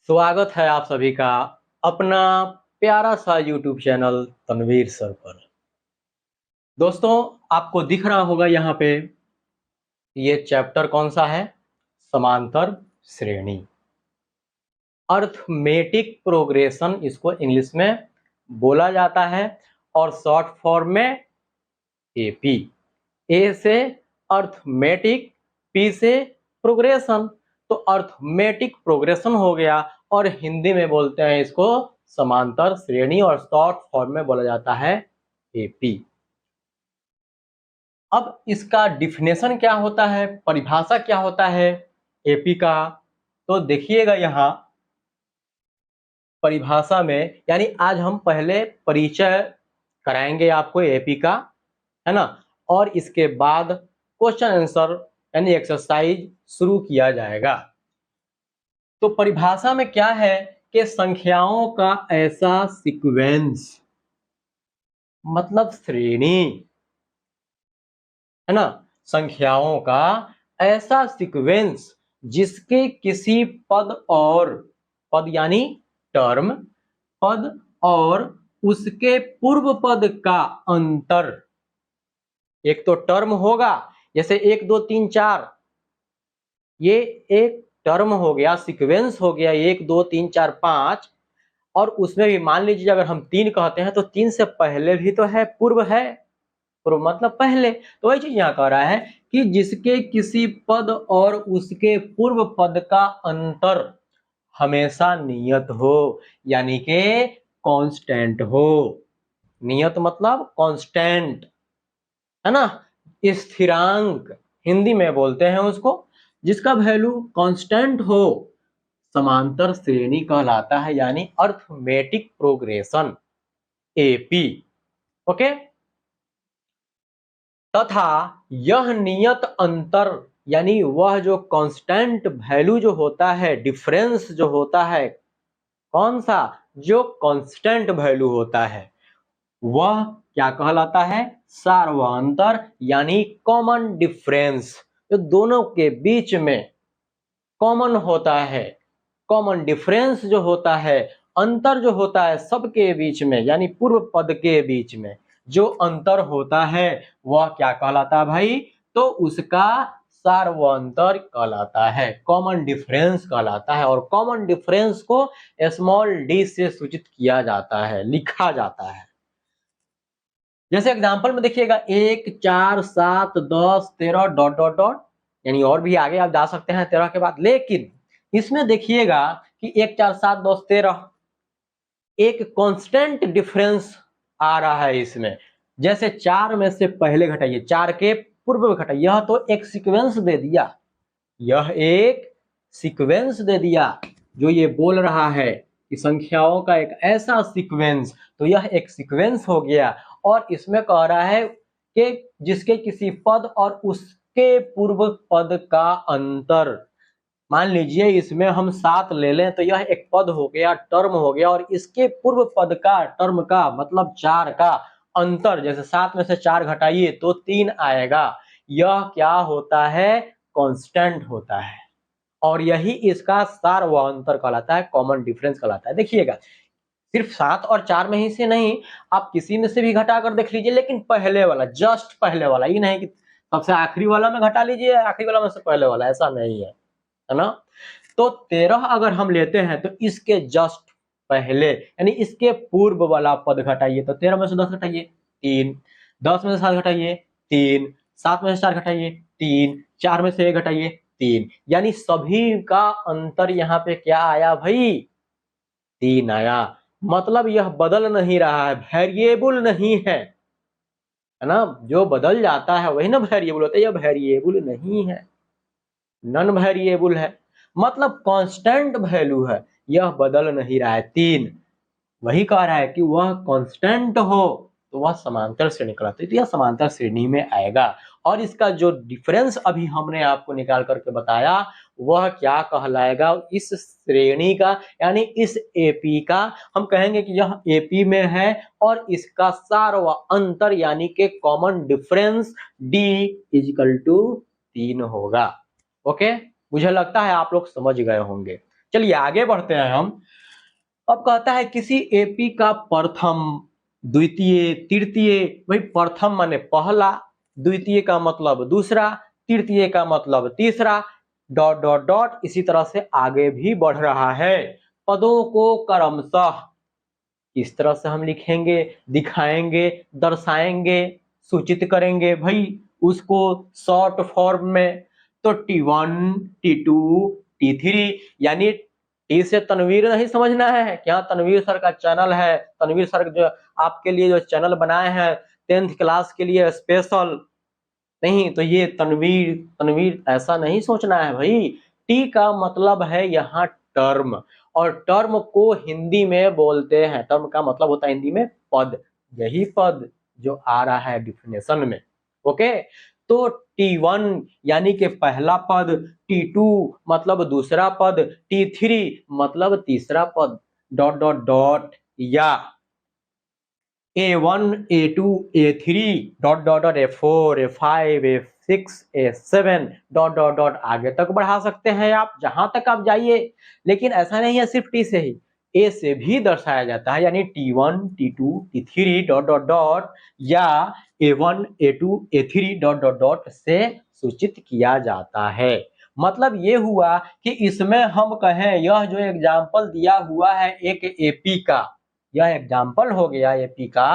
स्वागत है आप सभी का अपना प्यारा सा YouTube चैनल तनवीर सर पर। दोस्तों, आपको दिख रहा होगा यहाँ पे ये चैप्टर कौन सा है? समांतर श्रेणी, अर्थमेटिक प्रोग्रेशन इसको इंग्लिश में बोला जाता है और शॉर्ट फॉर्म में एपी। ए से अर्थमेटिक, पी से प्रोग्रेशन, तो अर्थमेटिक प्रोग्रेशन हो गया और हिंदी में बोलते हैं इसको समांतर श्रेणी और शॉर्ट फॉर्म में बोला जाता है एपी। अब इसका डिफिनेशन क्या होता है, परिभाषा क्या होता है एपी का? तो देखिएगा यहाँ परिभाषा में, यानी आज हम पहले परिचय कराएंगे आपको एपी का, है ना, और इसके बाद क्वेश्चन आंसर यानी एक्सरसाइज शुरू किया जाएगा। तो परिभाषा में क्या है कि संख्याओं का ऐसा सीक्वेंस, मतलब श्रेणी, है ना, संख्याओं का ऐसा सीक्वेंस जिसके किसी पद यानी टर्म, पद और उसके पूर्व पद का अंतर, एक तो टर्म होगा जैसे 1 2 3 4, ये एक टर्म हो गया, सीक्वेंस हो गया 1 2 3 4 5, और उसमें भी मान लीजिए अगर हम 3 कहते हैं तो 3 से पहले भी तो है, पूर्व है, पूर्व मतलब पहले। तो वही चीज यहाँ कह रहा है कि जिसके किसी पद और उसके पूर्व पद का अंतर हमेशा नियत हो, यानी कि कांस्टेंट हो। नियत मतलब कांस्टेंट, है ना, स्थिरांक हिंदी में बोलते हैं उसको, जिसका वैल्यू कांस्टेंट हो, समांतर श्रेणी कहलाता है, यानी अर्थमेटिक प्रोग्रेशन एपी। ओके, तथा यह नियत अंतर यानी वह जो कांस्टेंट वैल्यू जो होता है, डिफरेंस जो होता है, कौन सा? जो कांस्टेंट वैल्यू होता है वह क्या कहलाता है? सार्वंतर, यानी कॉमन डिफरेंस, जो दोनों के बीच में कॉमन होता है, कॉमन डिफरेंस जो होता है, अंतर जो होता है सबके बीच में, यानी पूर्व पद के बीच में जो अंतर होता है वह क्या कहलाता है भाई? तो उसका सार्वंतर कहलाता है, कॉमन डिफरेंस कहलाता है। और कॉमन डिफरेंस को स्मॉल डी से सूचित किया जाता है, लिखा जाता है। जैसे एग्जांपल में देखिएगा 1 4 7 10 13 डॉट डॉट डॉट, यानी और भी आगे आप जा सकते हैं 13 के बाद, लेकिन इसमें देखिएगा कि 1 4 7 10 13 एक कांस्टेंट डिफरेंस आ रहा है इसमें। जैसे 4 में से पहले घटाइए, 4 के पूर्व में घटाइए, यह तो एक सीक्वेंस दे दिया, यह एक सीक्वेंस दे दिया जो ये बोल रहा है कि संख्याओं का एक ऐसा सीक्वेंस, तो यह एक सीक्वेंस हो गया। और इसमें कह रहा है कि जिसके किसी पद और उसके पूर्व पद का अंतर, मान लीजिए इसमें हम 7 ले लें तो यह एक पद हो गया, टर्म हो गया, और इसके पूर्व पद का, टर्म का मतलब 4 का अंतर, जैसे 7 में से 4 घटाइए तो 3 आएगा, यह क्या होता है? कांस्टेंट होता है, और यही इसका सार्वंतर कहलाता है, कॉमन डिफरेंस कहलाता है। देखिएगा सिर्फ 7 और 4 में ही से नहीं, आप किसी में से भी घटा कर देख लीजिए, लेकिन पहले वाला, जस्ट पहले वाला, ये नहीं कि सबसे आखिरी वाला में घटा लीजिए, आखिरी वाला में से पहले वाला, ऐसा नहीं है ना। तो 13 अगर हम लेते हैं तो इसके जस्ट पहले यानी इसके पूर्व वाला पद घटाइए, तो 13 में से 10 घटाइए 3, 10 में से 7 घटाइए 3, 7 में से 4 घटाइए 3, 4 में से 1 घटाइए 3, यानी सभी का अंतर यहाँ पे क्या आया भाई? 3 आया। मतलब यह बदल नहीं रहा है, वेरिएबल नहीं है ना, जो बदल जाता है वही ना वेरिएबल होता है, यह वेरिएबल नहीं है, नॉन वेरिएबल है, मतलब कांस्टेंट वैल्यू है, यह बदल नहीं रहा है। 3 वही कह रहा है कि वह कांस्टेंट हो तो वह समांतर श्रेणी कहलाती है, तो यह समांतर श्रेणी में आएगा। और इसका जो डिफरेंस अभी हमने आपको निकाल करके बताया वह क्या कहलाएगा? इस श्रेणी का यानी इस एपी का हम कहेंगे कि यह एपी में है, और इसका सार्वंतर यानी कि common difference d equal to 3 होगा। ओके, मुझे लगता है आप लोग समझ गए होंगे। चलिए आगे बढ़ते हैं हम। अब कहता है किसी एपी का प्रथम, द्वितीय, तृतीय, भाई प्रथम माने पहला, द्वितीय का मतलब दूसरा, तृतीय का मतलब तीसरा, डॉट डॉट डॉट, इसी तरह से आगे भी बढ़ रहा है। पदों को क्रमशः किस तरह से हम लिखेंगे, दिखाएंगे, दर्शाएंगे, सूचित करेंगे भाई उसको शॉर्ट फॉर्म में। तो T1, T2, T3, यानी टी से तनवीर नहीं समझना है, क्या तनवीर सर का चैनल है, तनवीर सर जो आपके लिए जो चैनल बनाए हैं 10th क्लास के लिए स्पेशल, नहीं तो ये तनवीर तनवीर ऐसा नहीं सोचना है भाई। टी का मतलब है यहाँ टर्म, और टर्म को हिंदी में बोलते हैं, टर्म का मतलब होता है हिंदी में पद, यही पद जो आ रहा है डिफिनेशन में। ओके, तो T1 यानी कि पहला पद, T2 मतलब दूसरा पद, T3 मतलब तीसरा पद, डॉट डॉट डॉट, या A1, A2, A3 dot dot dot, A4, A5, A6, A7 dot dot dot, आगे तक बढ़ा सकते हैं आप जहां तक आप जाइए। लेकिन ऐसा नहीं है सिर्फ टी से ही, ए से भी दर्शाया जाता है, यानी T1, T2, T3 dot dot dot, या A1, A2, A3 dot dot dot से सूचित किया जाता है। मतलब ये हुआ कि इसमें हम कहें यह जो एग्जाम्पल दिया हुआ है एक एपी का, यह एग्जाम्पल हो गया एपी का।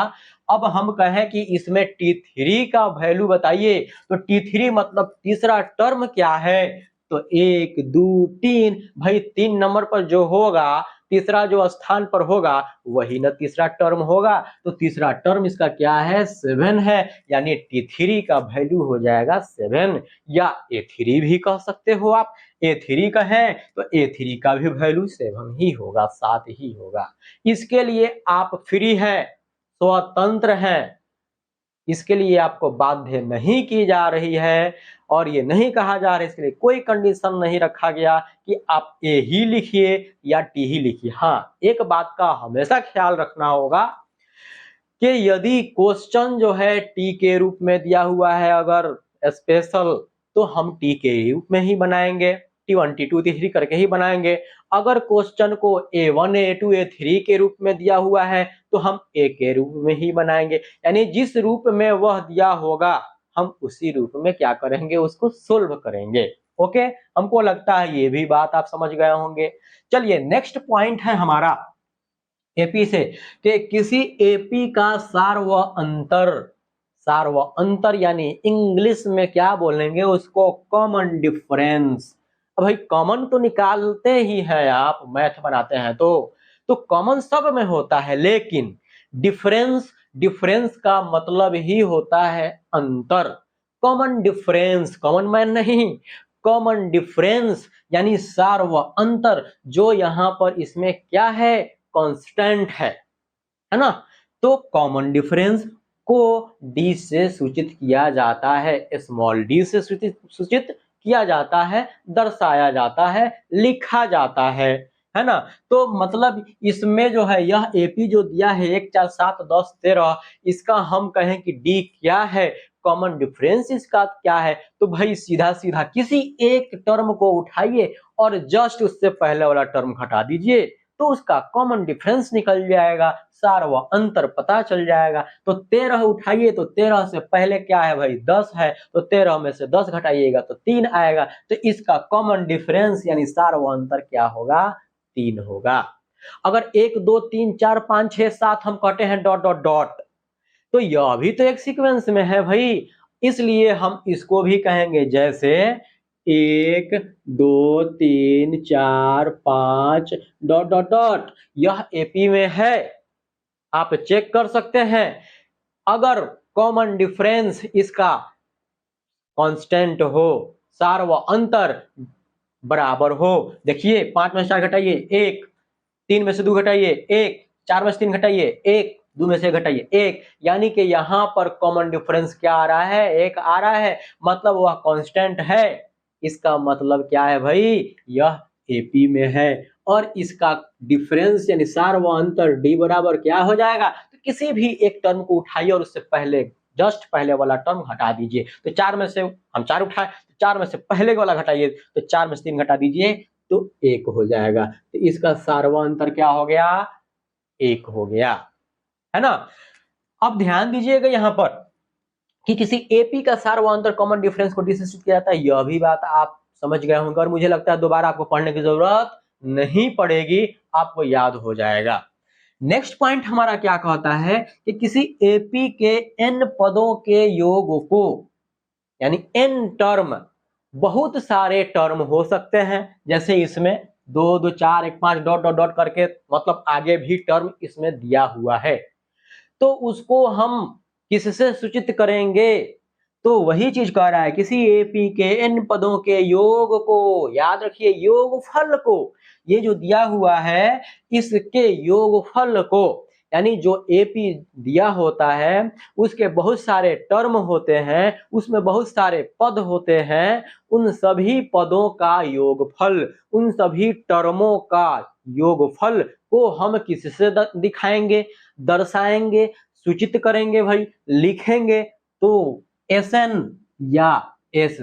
अब हम कहें कि इसमें T3 का वैल्यू बताइए, तो T3 मतलब तीसरा टर्म क्या है, तो 1, 2, 3, भाई 3 नंबर पर जो होगा, तीसरा जो स्थान पर होगा वही ना तीसरा टर्म होगा, तो तीसरा टर्म इसका क्या है, 7 है, यानी T3 का वैल्यू हो जाएगा 7, या A3 भी कह सकते हो आप। A3 का है तो A3 का भी वैल्यू 7 ही होगा, 7 ही होगा। इसके लिए आप फ्री हैं, स्वतंत्र हैं, इसके लिए आपको बाध्य नहीं की जा रही है, और ये नहीं कहा जा रहा है, इसके लिए कोई कंडीशन नहीं रखा गया कि आप ए ही लिखिए या टी ही लिखिए। हाँ, एक बात का हमेशा ख्याल रखना होगा कि यदि क्वेश्चन जो है टी के रूप में दिया हुआ है अगर स्पेशल, तो हम टी के रूप में ही बनाएंगे, T1, T2, T3 करके ही बनाएंगे। अगर क्वेश्चन को A1, A2, A3 के रूप में दिया हुआ है तो हम ए के रूप में ही बनाएंगे, यानी जिस रूप में वह दिया होगा हम उसी रूप में क्या करेंगे, उसको सोल्व करेंगे। ओके, हमको लगता है ये भी बात आप समझ गए होंगे। चलिए नेक्स्ट पॉइंट है हमारा एपी से, कि किसी एपी का सार्वअंतर, सार्वअंतर यानी इंग्लिश में क्या बोलेंगे उसको, कॉमन डिफरेंस। अब भाई कॉमन तो निकालते ही है आप, मैथ बनाते हैं तो कॉमन सब में होता है, लेकिन डिफरेंस, डिफरेंस का मतलब ही होता है अंतर। कॉमन डिफरेंस, कॉमन मैन नहीं, कॉमन डिफरेंस यानी सार्वअंतर, जो यहाँ पर इसमें क्या है, कांस्टेंट है ना। तो कॉमन डिफरेंस को डी से सूचित किया जाता है, स्मॉल डी से सूचित किया जाता है, दर्शाया जाता है, लिखा जाता है ना। तो मतलब इसमें जो है यह एपी जो दिया है 1, 4, 7, 10, 13, इसका हम कहें कि डी क्या है, कॉमन डिफरेंस इसका क्या है, तो भाई सीधा सीधा किसी एक टर्म को उठाइए और जस्ट उससे पहले वाला टर्म घटा दीजिए, तो उसका कॉमन डिफरेंस निकल जाएगा, सार्वअंतर पता चल जाएगा। तो 13 उठाइए तो 13 से पहले क्या है भाई, 10 है, तो 13 में से 10 घटाइएगा तो 3 आएगा, तो इसका कॉमन डिफरेंस यानी सार्वअंतर क्या होगा, 3 होगा। अगर 1, 2, 3, 4, 5, 6, 7 हम काटे हैं डॉट डॉट डॉट, तो यह भी तो एक सीक्वेंस में है भाई, इसलिए हम इसको भी कहेंगे जैसे 1, 2, 3, 4, 5 डॉट डॉट डॉट, यह एपी में है, आप चेक कर सकते हैं। अगर कॉमन डिफरेंस इसका कांस्टेंट हो, सार्वअंतर बराबर हो, देखिए 5 में से 4 घटाइए 1, 3 में से 2 घटाइए 1, 4 में से 3 घटाइए 1, 2 में से घटाइए 1, यानी कि यहाँ पर कॉमन डिफरेंस क्या आ रहा है, 1 आ रहा है, मतलब वह कांस्टेंट है। इसका मतलब क्या है भाई, यह एपी में है, और इसका डिफरेंस यानी सार्वअंतर डी बराबर क्या हो जाएगा, तो किसी भी एक टर्म को उठाइए और उससे पहले जस्ट पहले वाला टर्म हटा दीजिए। तो 4 में से हम 4 उठाए, 4 में से पहले वाला घटाइए, तो 4 में से 3 घटा दीजिए तो 1 हो जाएगा। तो इसका सार्वंतर क्या हो गया? 1 हो गया, है ना। अब ध्यान दीजिएगा यहाँ पर कि किसी एपी का सार्वंतर कॉमन डिफरेंस को डिस्क्रिप्ट किया जाता है, यह भी बात आप समझ गए होंगे और मुझे लगता है दोबारा आपको पढ़ने की जरूरत नहीं पड़ेगी, आपको याद हो जाएगा। नेक्स्ट पॉइंट हमारा क्या कहता है कि किसी एपी के एन पदों के योग को, यानी एन टर्म, बहुत सारे टर्म हो सकते हैं, जैसे इसमें 2 2 4 1 5 डॉट डॉट डॉट करके, मतलब आगे भी टर्म इसमें दिया हुआ है, तो उसको हम किससे सूचित करेंगे? तो वही चीज कह रहा है, किसी एपी के एन पदों के योग को, याद रखिए योगफल को, ये जो दिया हुआ है इसके योगफल को, यानी जो एपी दिया होता है उसके बहुत सारे टर्म होते हैं, उसमें बहुत सारे पद होते हैं, उन सभी पदों का योगफल, उन सभी टर्मों का योगफल को हम किससे दिखाएंगे, दर्शाएंगे, सूचित करेंगे भाई, लिखेंगे? तो एसएन या एस,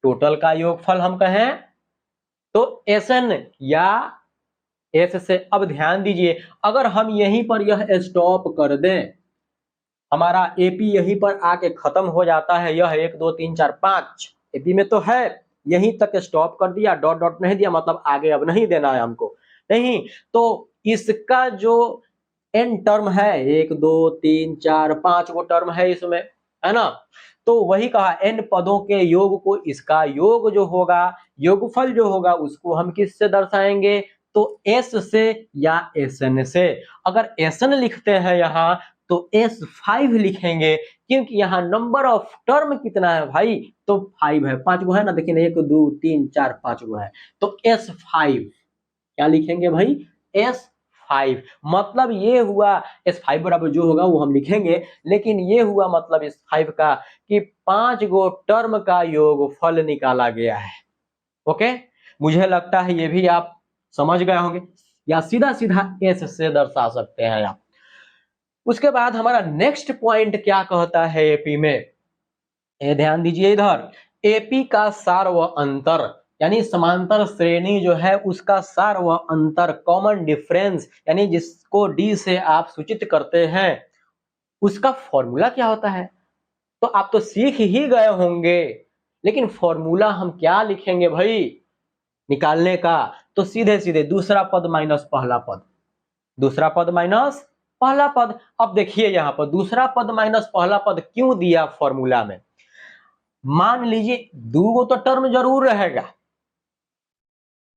टोटल का योगफल हम कहें तो एसएन या एस से। अब ध्यान दीजिए, अगर हम यहीं पर यह स्टॉप कर दें, हमारा एपी यहीं पर आके खत्म हो जाता है, यह 1 2 3 4 5 एपी में तो है, यहीं तक स्टॉप कर दिया, डॉट डॉट नहीं दिया, मतलब आगे अब नहीं देना है हमको, नहीं। तो इसका जो एन टर्म है, 1 2 3 4 5 वो टर्म है इसमें, है ना। तो वही कहा, एन पदों के योग को, इसका योग जो होगा, योगफल जो होगा, उसको हम किससे दर्शाएंगे? तो एस से या एसएन से। अगर एसएन लिखते हैं यहाँ तो S5 लिखेंगे, क्योंकि यहाँ नंबर ऑफ टर्म कितना है भाई? तो 5 है, 5 गो है ना, देखिए 1 2 3 4 5 गो है, तो S5 क्या लिखेंगे भाई? S5। मतलब ये हुआ, S5 बराबर जो होगा वो हम लिखेंगे, लेकिन ये हुआ मतलब S5 का कि 5 गो टर्म का योगफल निकाला गया है। ओके, मुझे लगता है ये भी आप समझ गए होंगे, या सीधा सीधा एस से दर्शा सकते हैं आप। उसके बाद हमारा नेक्स्ट पॉइंट क्या कहता है एपी में, ये ध्यान दीजिए इधर, एपी का सार व अंतर, यानी समांतर श्रेणी जो है उसका सार व अंतर, कॉमन डिफरेंस, यानी जिसको डी से आप सूचित करते हैं, उसका फॉर्मूला क्या होता है? तो आप तो सीख ही गए होंगे, लेकिन फॉर्मूला हम क्या लिखेंगे भाई निकालने का? तो सीधे सीधे दूसरा पद माइनस पहला पद, दूसरा पद माइनस पहला पद। अब देखिए यहाँ पर दूसरा पद माइनस पहला पद क्यों दिया फॉर्मूला में? मान लीजिए 2 गो तो टर्म जरूर रहेगा,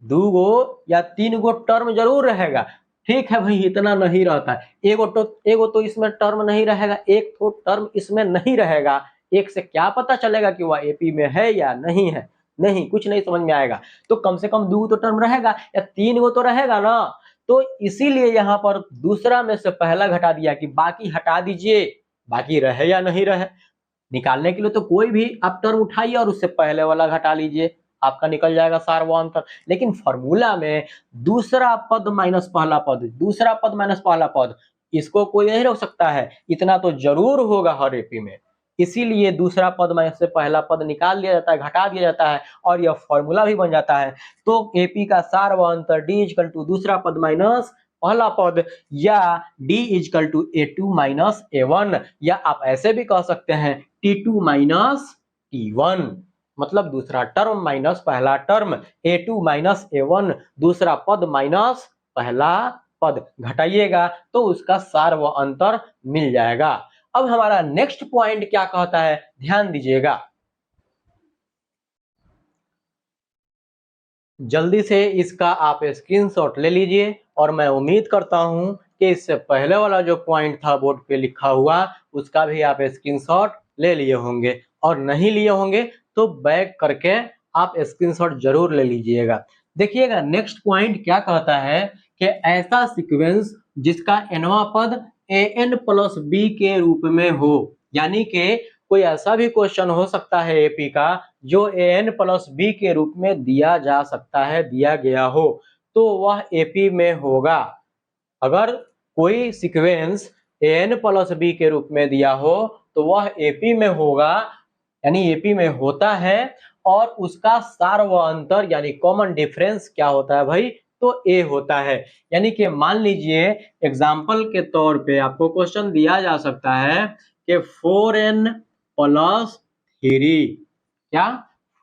2 गो या 3 गो टर्म जरूर रहेगा, ठीक है भाई, इतना नहीं रहता है, एगो तो इसमें टर्म नहीं रहेगा, एक तो टर्म इसमें नहीं रहेगा, एक से क्या पता चलेगा कि वह एपी में है या नहीं है? नहीं, कुछ नहीं समझ में आएगा। तो कम से कम 2 गो तो टर्म रहेगा या 3 गो तो रहेगा ना। तो इसीलिए यहाँ पर दूसरा में से पहला घटा दिया कि बाकी हटा दीजिए, बाकी रहे या नहीं रहे। निकालने के लिए तो कोई भी आप टर्म उठाइए और उससे पहले वाला घटा लीजिए, आपका निकल जाएगा सार्वंतर। लेकिन फॉर्मूला में दूसरा पद माइनस पहला पद, दूसरा पद माइनस पहला पद, इसको कोई नहीं रोक सकता है, इतना तो जरूर होगा हर एपी में। इसीलिए दूसरा पद माइनस से पहला पद निकाल दिया जाता है, घटा दिया जाता है, और यह फॉर्मूला भी बन जाता है। तो एपी का सार्वंतर डी इक्वल टू दूसरा पद माइनस पहला पद, या D equal to A2 minus A1, या आप ऐसे भी कह सकते हैं T2 माइनस T1, मतलब दूसरा टर्म माइनस पहला टर्म, A2 माइनस A1 दूसरा पद माइनस पहला पद, घटाइएगा तो उसका सार व अंतर मिल जाएगा। अब हमारा नेक्स्ट पॉइंट क्या कहता है, ध्यान दीजिएगा, जल्दी से इसका आप स्क्रीनशॉट ले लीजिए, और मैं उम्मीद करता हूं कि इससे पहले वाला जो पॉइंट था बोर्ड पे लिखा हुआ उसका भी आप स्क्रीनशॉट ले लिए होंगे, और नहीं लिए होंगे तो बैक करके आप स्क्रीनशॉट जरूर ले लीजिएगा। देखिएगा नेक्स्ट पॉइंट क्या कहता है कि ऐसा सीक्वेंस जिसका nवां पद an प्लस बी के रूप में हो, यानी कि कोई ऐसा भी क्वेश्चन हो सकता है एपी का जो an प्लस बी के रूप में दिया जा सकता है, दिया गया हो, तो वह एपी में होगा। अगर कोई सीक्वेंस an प्लस बी के रूप में दिया हो तो वह एपी में होगा, यानी एपी में होता है, और उसका सार्वअंतर यानी कॉमन डिफरेंस क्या होता है भाई, तो ए होता है। यानी कि मान लीजिए एग्जाम्पल के तौर पे आपको क्वेश्चन दिया जा सकता है कि 4n प्लस 3, क्या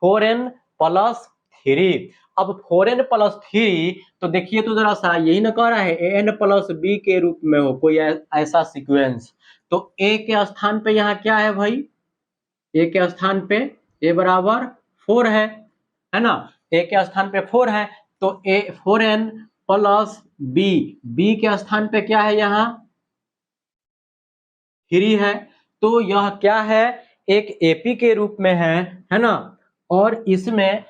4n प्लस 3। अब 4n प्लस 3 तो देखिए तो जरा सा यही ना कह रहा है an प्लस बी के रूप में हो कोई ऐसा सीक्वेंस, तो a के स्थान पे यहाँ क्या है भाई, a के स्थान पे a बराबर 4 है ना, a के स्थान पे 4 है तो a 4n प्लस b के स्थान पे क्या है यहाँ 3 है, तो यह क्या है एक एपी के रूप में है ना। और इसमें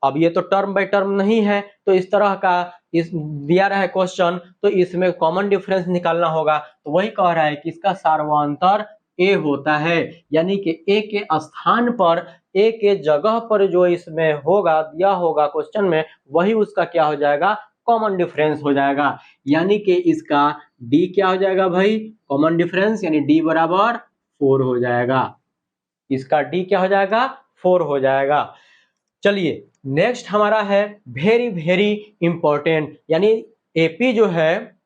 अब ये तो टर्म बाय टर्म नहीं है, तो इस तरह का इस दिया रहा है क्वेश्चन, तो इसमें कॉमन डिफरेंस निकालना होगा, तो वही कह रहा है कि इसका सार्वअंतर ए होता है। यानी कि ए के स्थान पर, ए के जगह पर जो इसमें होगा दिया होगा क्वेश्चन में, वही उसका क्या हो जाएगा, कॉमन डिफरेंस हो जाएगा। यानी कि इसका डी क्या हो जाएगा भाई, कॉमन डिफरेंस, यानी डी बराबर 4 हो जाएगा। इसका डी क्या हो जाएगा, 4 हो जाएगा। चलिए नेक्स्ट हमारा है वेरी वेरी इंपॉर्टेंट, यानी एपी जो है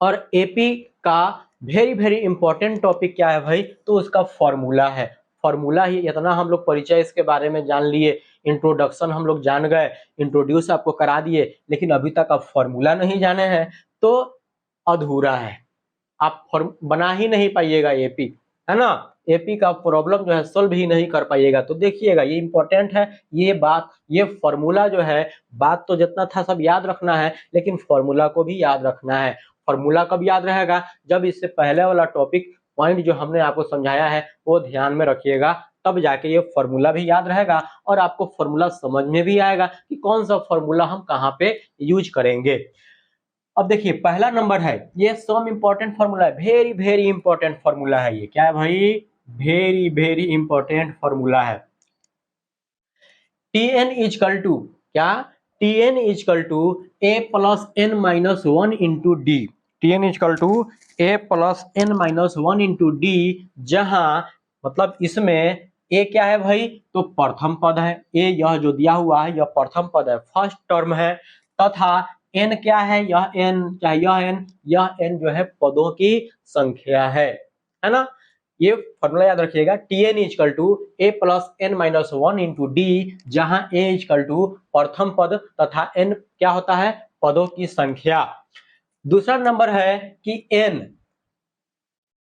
और एपी का वेरी वेरी इंपॉर्टेंट टॉपिक क्या है भाई, तो उसका फॉर्मूला है। फॉर्मूला ही इतना हम लोग परिचय इसके बारे में जान लिए, इंट्रोडक्शन हम लोग जान गए, इंट्रोड्यूस आपको करा दिए, लेकिन अभी तक आप फॉर्मूला नहीं जाने हैं तो अधूरा है, आप बना ही नहीं पाइएगा एपी, है ना। एपी का प्रॉब्लम जो है सोल्व ही नहीं कर पाइएगा। तो देखिएगा ये इंपॉर्टेंट है, ये बात, ये फॉर्मूला जो है, बात तो जितना था सब याद रखना है, लेकिन फॉर्मूला को भी याद रखना है। फॉर्मूला कब याद रहेगा, जब इससे पहले वाला टॉपिक पॉइंट जो हमने आपको समझाया है वो ध्यान में रखिएगा, तब जाके ये फॉर्मूला भी याद रहेगा और आपको फॉर्मूला समझ में भी आएगा कि कौन सा फॉर्मूला हम कहाँ पे यूज करेंगे। अब देखिए पहला नंबर है, ये सम इंपॉर्टेंट फॉर्मूला है, वेरी वेरी इंपॉर्टेंट फॉर्मूला है। ये क्या है भाई, वेरी वेरी इंपॉर्टेंट फॉर्मूला है। Tn इजकल टू क्या, Tn equal to a plus N minus one into d. Tn equal to a plus N minus one into d, जहां मतलब इसमें a क्या है भाई, तो प्रथम पद है, a यह जो दिया हुआ है यह प्रथम पद है, फर्स्ट टर्म है, तथा n क्या है, यह n, चाहे यह n जो है पदों की संख्या है ना। ये फॉर्मूला याद रखिएगा, Tn equal to a plus N minus one into d, जहां a इजकल टू प्रथम पद तथा n क्या होता है, पदों की संख्या। दूसरा नंबर है कि n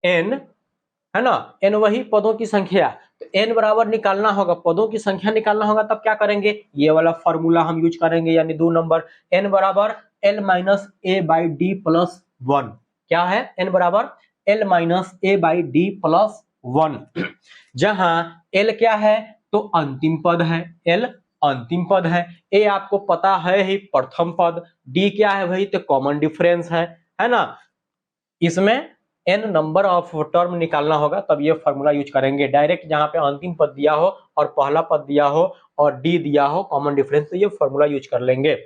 है ना, n वही पदों की संख्या, तो n बराबर निकालना होगा, पदों की संख्या निकालना होगा, तब क्या करेंगे, ये वाला फॉर्मूला हम यूज करेंगे, यानी 2 नंबर, n बराबर l minus a by d plus 1। क्या है, n बराबर l minus a by d plus 1, जहां l क्या है, तो अंतिम पद है, l अंतिम पद है, a आपको पता है ही प्रथम पद, d क्या है भाई, तो कॉमन डिफरेंस है ना। इसमें n नंबर ऑफ टर्म निकालना होगा, तब ये फॉर्मूला यूज करेंगे। डायरेक्ट जहां पे अंतिम पद दिया हो और पहला पद दिया हो और d दिया हो कॉमन डिफरेंस, तो ये फॉर्मूला यूज कर लेंगे,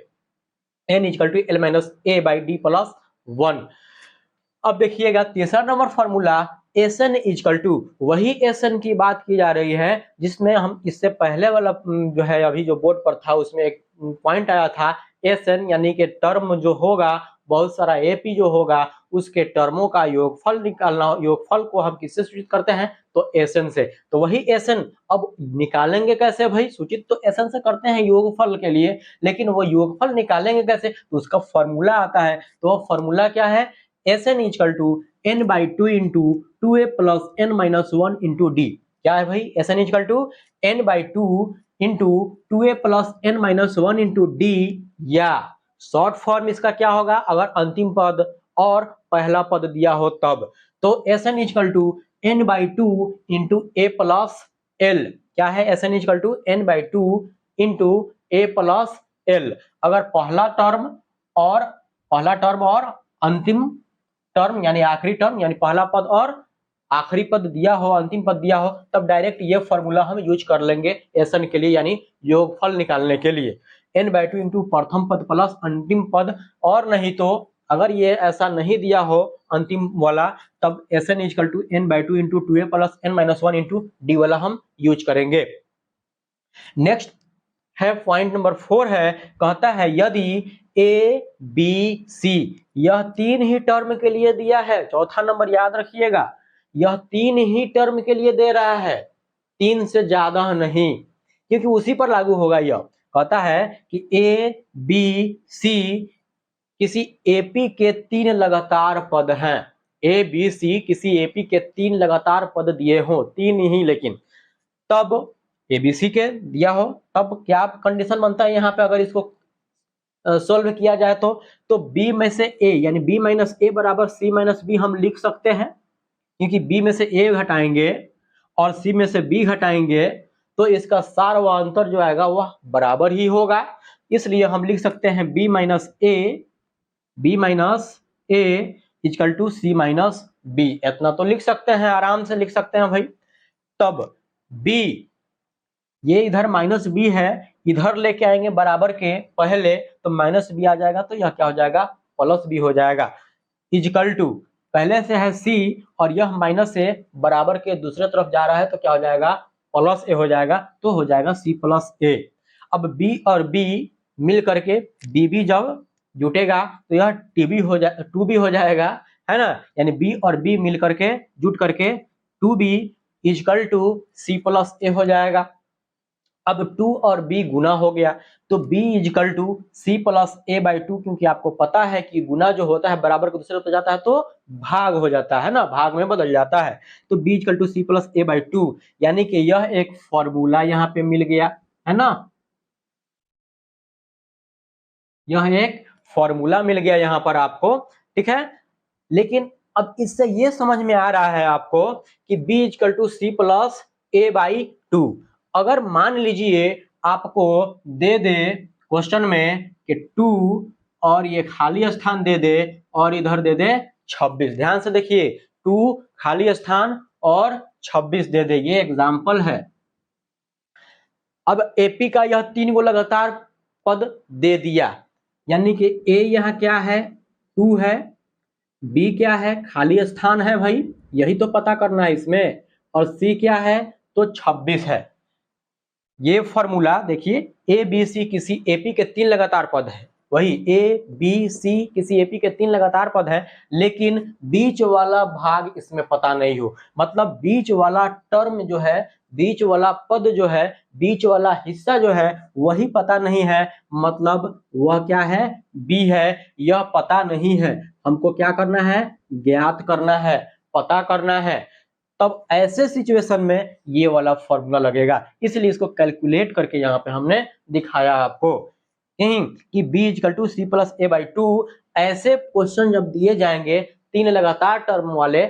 n equal to l minus a by d plus 1। अब देखिएगा तीसरा number formula, Sn equal to, वही Sn की बात की जा रही है जिसमें हम इससे पहले वाला जो है अभी जो बोर्ड पर था उसमें एक पॉइंट आया था, Sn यानी कि टर्म जो होगा, बहुत सारा AP जो होगा उसके टर्मों का योगफल निकालना, योगफल को हम किससे सूचित करते हैं, तो Sn से। तो वही Sn अब निकालेंगे कैसे भाई, सूचित तो Sn से करते हैं योगफल के लिए, लेकिन वो योगफल निकालेंगे कैसे, तो उसका फॉर्मूला आता है, तो वो फॉर्मूला क्या है, Sn equal to n by two into two A plus N minus one into d. क्या है भाई, Sn equal to n by two into two A plus N minus one into d, या short form इसका क्या होगा, अगर अंतिम पद और पहला पद दिया हो तब, तो Sn equal to n by two into a plus l. क्या है, Sn equal to n by two into a plus l, अगर पहला टर्म और अंतिम टर्म यानी आखिरी टर्म, यानी पहला पद और आखिरी पद दिया हो, अंतिम पद दिया हो, तब डायरेक्ट ये फॉर्मूला हम यूज कर लेंगे Sn के लिए, यानी योगफल निकालने के लिए, n बाई टू इंटू प्रथम पद प्लस अंतिम पद, और नहीं तो अगर ये ऐसा नहीं दिया हो अंतिम वाला, तब Sn equal to n by two into two A plus N minus one into D वाला हम यूज करेंगे। नेक्स्ट है पॉइंट नंबर 4 है, कहता है यदि ए बी सी यह 3 ही टर्म के लिए दिया है, चौथा नंबर याद रखिएगा, यह 3 ही टर्म के लिए दे रहा है, 3 से ज्यादा नहीं, क्योंकि उसी पर लागू होगा। यह कहता है कि ए बी सी किसी एपी के 3 लगातार पद हैं, ए बी सी किसी एपी के 3 लगातार पद दिए हो, 3 ही, लेकिन तब एबीसी के दिया हो, तब क्या कंडीशन बनता है यहाँ पे, अगर इसको सोल्व किया जाए तो बी में से ए यानी बी माइनस ए बराबर सी माइनस बी हम लिख सकते हैं, क्योंकि बी में से ए घटाएंगे और सी में से बी घटाएंगे तो इसका सार्वंतर जो आएगा वह बराबर ही होगा। इसलिए हम लिख सकते हैं B minus A equal to C minus B, इतना तो लिख सकते हैं, आराम से लिख सकते हैं भाई। तब बी, ये इधर माइनस बी है, इधर लेके आएंगे बराबर के पहले तो माइनस बी आ जाएगा, तो यह क्या हो जाएगा, प्लस बी हो जाएगा, इक्वल टू पहले से है सी और यह माइनस ए बराबर के दूसरे तरफ जा रहा है तो क्या हो जाएगा, प्लस ए हो जाएगा, तो हो जाएगा सी प्लस ए। अब बी और बी मिल करके बी भी जब जुटेगा तो यह टी बी हो जाए, टू बी हो जाएगा, है ना, यानी बी और बी मिल करके जुट करके two B equal to C plus A हो जाएगा। अब 2 और b गुना हो गया तो b equal to C plus A by 2, क्योंकि आपको पता है कि गुना जो होता है बराबर के दूसरे तरफ जाता है तो भाग हो जाता है ना, भाग में बदल जाता है, तो b equal to C plus A by 2, यानी कि यह एक फॉर्मूला यहाँ पे मिल गया, है ना, यह एक फॉर्मूला मिल गया यहाँ पर आपको, ठीक है। लेकिन अब इससे ये समझ में आ रहा है आपको कि b equal to C plus A by 2, अगर मान लीजिए आपको दे दे क्वेश्चन में कि 2 और ये खाली स्थान दे दे और इधर दे दे 26, ध्यान से देखिए 2 खाली स्थान और 26 दे दे, ये एग्जाम्पल है। अब एपी का यह 3 गो लगातार पद दे दिया, यानी कि ए यहाँ क्या है 2 है, बी क्या है खाली स्थान है भाई, यही तो पता करना है इसमें, और सी क्या है तो 26 है। ये फॉर्मूला देखिए, ए बी सी किसी एपी के 3 लगातार पद है, वही ए बी सी किसी एपी के 3 लगातार पद है, लेकिन बीच वाला भाग इसमें पता नहीं हो, मतलब बीच वाला टर्म जो है, बीच वाला पद जो है, बीच वाला हिस्सा जो है वही पता नहीं है, मतलब वह क्या है बी है, यह पता नहीं है, हमको क्या करना है, ज्ञात करना है, पता करना है। तब ऐसे सिचुएशन में ये वाला फॉर्मूला लगेगा, इसलिए इसको कैलकुलेट करके यहाँ पे हमने दिखाया आपको कि b equal to C plus A by 2। ऐसे क्वेश्चन जब दिए जाएंगे 3 लगातार टर्म वाले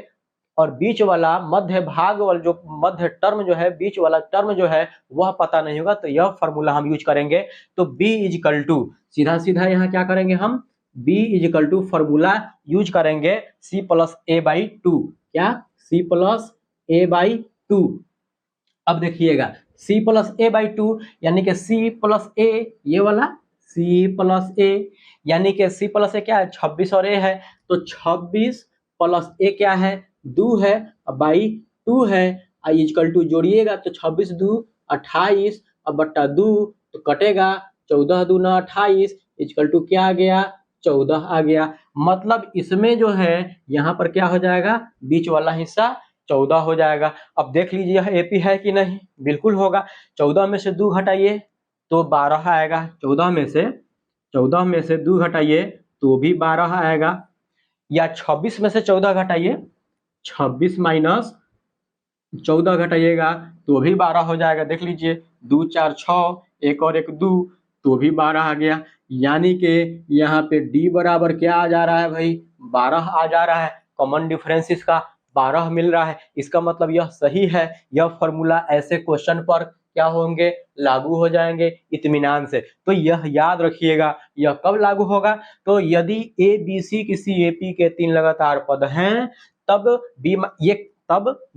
और बीच वाला मध्य भाग वाला जो मध्य टर्म जो है, बीच वाला टर्म जो है वह पता नहीं होगा, तो यह फॉर्मूला हम यूज करेंगे। तो b इक्वल टू सीधा सीधा यहाँ क्या करेंगे हम, b equal to formula use करेंगे c प्लस ए बाई 2, क्या c प्लस ए बाई 2। अब देखिएगा c प्लस ए बाई 2 यानी कि c प्लस ए, ये वाला c प्लस ए, यानी कि c प्लस ए क्या है 26 और a है, तो 26 प्लस a क्या है 2 है, बाई 2 है, इक्वल टू जोड़िएगा तो 26 2 28, अब बट्टा 2 तो कटेगा, 14 दूना 28 इक्वल टू क्या आ गया 14 आ गया, मतलब इसमें जो है यहाँ पर क्या हो जाएगा, बीच वाला हिस्सा 14 हो जाएगा। अब देख लीजिए यह एपी है कि नहीं, बिल्कुल होगा, 14 में से 2 घटाइए तो 12 आएगा, 14 में से 2 घटाइए तो भी 12 आएगा, या 26 में से 14 घटाइए, 26 माइनस 14 घटाइएगा तो भी 12 हो जाएगा, देख लीजिए 2 4 6, एक और एक 2 तो भी 12 आ गया, यानी कि यहाँ पे डी बराबर क्या आ जा रहा है भाई 12 आ जा रहा है, कॉमन डिफरेंस इसका 12 मिल रहा है, इसका मतलब यह सही है, यह फॉर्मूला ऐसे क्वेश्चन पर क्या होंगे, लागू हो जाएंगे इत्मीनान से। तो यह याद रखिएगा, यह कब लागू होगा, तो यदि ए बी सी किसी एपी के 3 लगातार पद हैं तब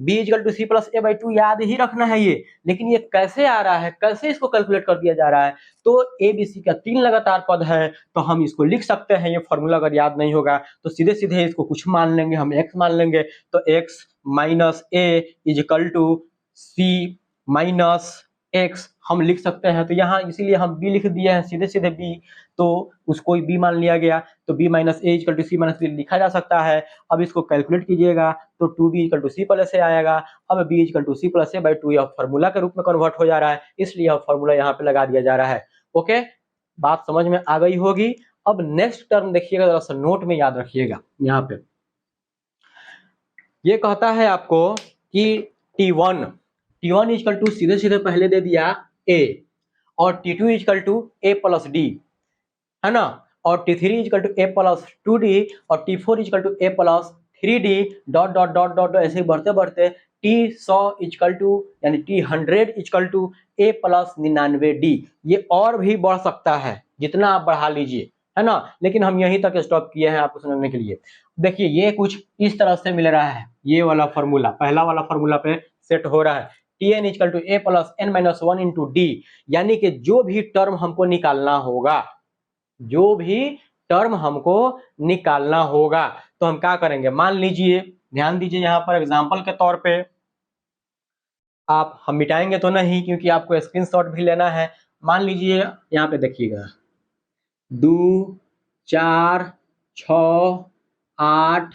b equal to C plus A by 2 याद ही रखना है ये, लेकिन ये कैसे आ रहा है, कैसे इसको कैलकुलेट कर दिया जा रहा है, तो ए बी सी का 3 लगातार पद है तो हम इसको लिख सकते हैं, ये फॉर्मूला अगर याद नहीं होगा तो सीधे सीधे इसको कुछ मान लेंगे, हम x मान लेंगे, तो x minus A equal to C minus x हम लिख सकते हैं, तो यहाँ इसीलिए हम b लिख दिए हैं, सीधे सीधे b, तो उसको b मान लिया गया, तो b minus A equal to C minus B लिखा जा सकता है। अब इसको कैलकुलेट कीजिएगा तो 2b equal to C plus A आएगा। अब b equal to C plus A by 2 यह फॉर्मूला के रूप में कन्वर्ट हो जा रहा है, इसलिए यह फॉर्मूला यहाँ पे लगा दिया जा रहा है। ओके, बात समझ में आ गई होगी। अब नेक्स्ट टर्म देखिएगा, जरा सा नोट में याद रखिएगा। यहाँ पे ये कहता है आपको कि T1 इक्वल टू सीधे सीधे पहले दे दिया A, और T2 equal to A plus D, है ना, और T3 equal to A plus 2D, और T4 equal to A plus 3D, dot dot dot dot ऐसे ही बढ़ते बढ़ते T100 इक्वल टू यानी T100 equal to A plus 99D। ये और भी बढ़ सकता है, जितना आप बढ़ा लीजिए, है ना, लेकिन हम यहीं तक स्टॉप किए हैं आपको समझने के लिए। देखिए ये कुछ इस तरह से मिल रहा है, ये वाला फॉर्मूला पहला वाला फॉर्मूला पे सेट हो रहा है। Tn equal to A plus n minus 1 into D, यानी कि जो भी टर्म हमको निकालना होगा, जो भी टर्म हमको निकालना होगा, तो हम क्या करेंगे, मान लीजिए, ध्यान दीजिए यहाँ पर एग्जांपल के तौर पे, हम मिटाएंगे तो नहीं क्योंकि आपको स्क्रीनशॉट भी लेना है। मान लीजिए यहाँ पे देखिएगा 2 4 6 8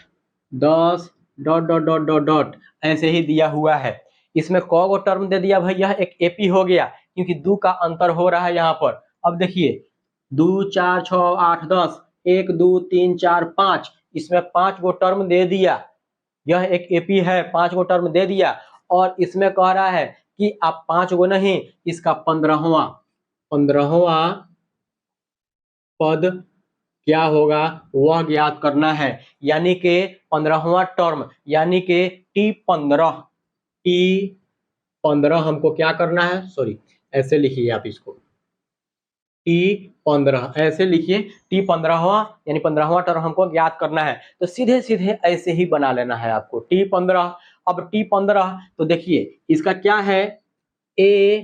10 dot dot dot dot dot ऐसे ही दिया हुआ है। इसमें कौ गो टर्म दे दिया भाई, यह एक एपी हो गया क्योंकि 2 का अंतर हो रहा है यहाँ पर। अब देखिए 2 4 6 8 10 1 2 3 4 5, इसमें 5 गो टर्म दे दिया, यह एक एपी है, 5 गो टर्म दे दिया। और इसमें कह रहा है कि आप 5 गो नहीं, इसका 15वां पद क्या होगा वह ज्ञात करना है, यानी कि 15वां टर्म, यानी कि T15 हमको क्या करना है, सॉरी ऐसे लिखिए आप इसको, T15 ऐसे लिखिए, T15वां यानी 15वां टर्म हमको ज्ञात करना है। तो सीधे सीधे ऐसे ही बना लेना है आपको T15। अब T15 तो देखिए इसका क्या है, A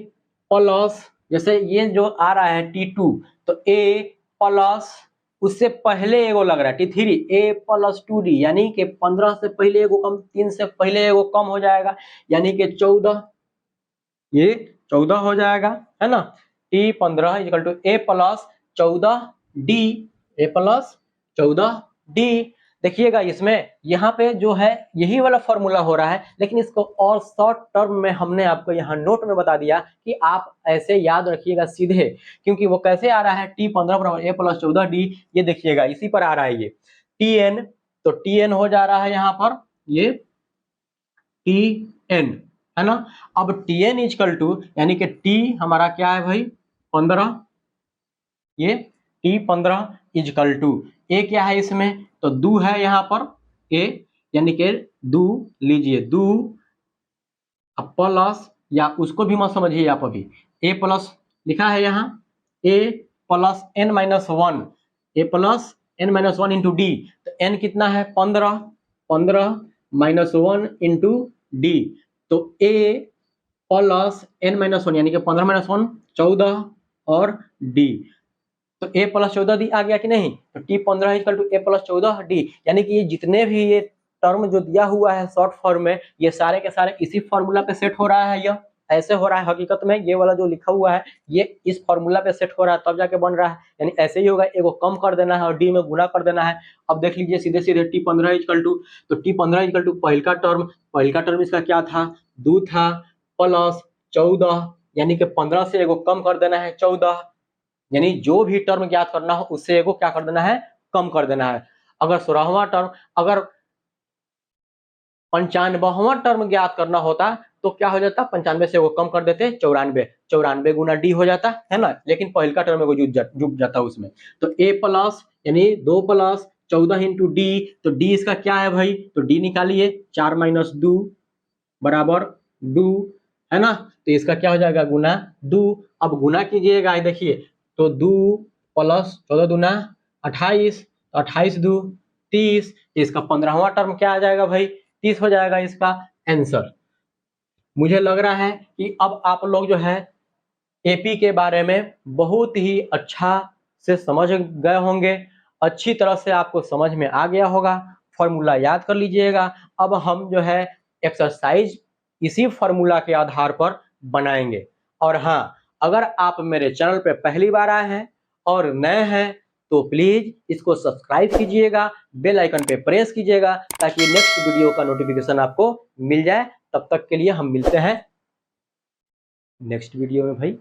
प्लस, जैसे ये जो आ रहा है T2, तो A प्लस उससे पहले एगो लग रहा है T3, A प्लस 2D, यानी कि 15 से पहले एगो कम, 3 से पहले एगो कम हो जाएगा, यानी कि 14, ये 14 हो जाएगा, है ना। T15 equal to A plus 14D, A plus 14D। देखिएगा इसमें यहाँ पे जो है यही वाला फॉर्मूला हो रहा है, लेकिन इसको और शॉर्ट टर्म में हमने आपको यहाँ नोट में बता दिया कि आप ऐसे याद रखिएगा सीधे, क्योंकि वो कैसे आ रहा है, T15 बराबर A प्लस 14D, ये देखिएगा इसी पर आ रहा है ये Tn, तो Tn हो जा रहा है यहाँ पर ये Tn, है ना। अब Tn इक्वल टू यानी कि T हमारा क्या है भाई 15, ये T15 इक्वल टू A क्या है इसमें, तो 2 है यहाँ पर A, यानी कि 2 लीजिए, 2 प्लस, या उसको भी मत समझिए आप अभी, A प्लस लिखा है यहाँ, A plus n minus 1, A plus n minus 1 into D, तो n कितना है 15 माइनस 1 इंटू डी, तो A प्लस n माइनस 1 यानी कि 15 माइनस 1 14 और D, तो A प्लस 14D आ गया कि नहीं, तो T15 equal to A plus 14D, यानी कि ये जितने भी ये टर्म जो दिया हुआ है शॉर्ट फॉर्म में, ये सारे के सारे इसी फॉर्मूला पे सेट हो रहा है। यह ऐसे हो रहा है हकीकत में, ये वाला जो लिखा हुआ है ये इस फॉर्मूला पे सेट हो रहा है, तब जाके बन रहा है, यानी ऐसे ही होगा, एगो कम कर देना है और D में गुना कर देना है। अब देख लीजिए सीधे सीधे T15 इक्वल टू, तो T15 इक्वल टू पहला टर्म इसका क्या था, 2 था, प्लस 14, यानी कि 15 से एगो कम कर देना है 14, यानी जो भी टर्म ज्ञात करना हो उससे एगो क्या कर देना है, कम कर देना है। अगर 16वां टर्म, अगर 95वां टर्म ज्ञात करना होता तो क्या हो जाता, 95 से वो कम कर देते 94, 94 गुना डी हो जाता, है ना, लेकिन पहला टर्म में जुट जाता उसमें। तो A प्लस यानी 2 प्लस 14 इंटू डी, तो डी इसका क्या है भाई, तो डी निकालिए, 4 माइनस 2 बराबर 2, है ना, तो इसका क्या हो जाएगा गुना 2। अब गुना कीजिएगा, देखिए तो 2 प्लस 14 दूना 28, तो 28 2 30, इसका 15वां टर्म क्या आ जाएगा भाई, 30 हो जाएगा इसका आंसर। मुझे लग रहा है कि अब आप लोग जो है एपी के बारे में बहुत ही अच्छा से समझ गए होंगे, अच्छी तरह से आपको समझ में आ गया होगा, फॉर्मूला याद कर लीजिएगा। अब हम जो है एक्सरसाइज इसी फॉर्मूला के आधार पर बनाएंगे। और हाँ, अगर आप मेरे चैनल पे पहली बार आए हैं और नए हैं तो प्लीज इसको सब्सक्राइब कीजिएगा, बेल आइकन पे प्रेस कीजिएगा ताकि नेक्स्ट वीडियो का नोटिफिकेशन आपको मिल जाए। तब तक के लिए हम मिलते हैं नेक्स्ट वीडियो में भाई।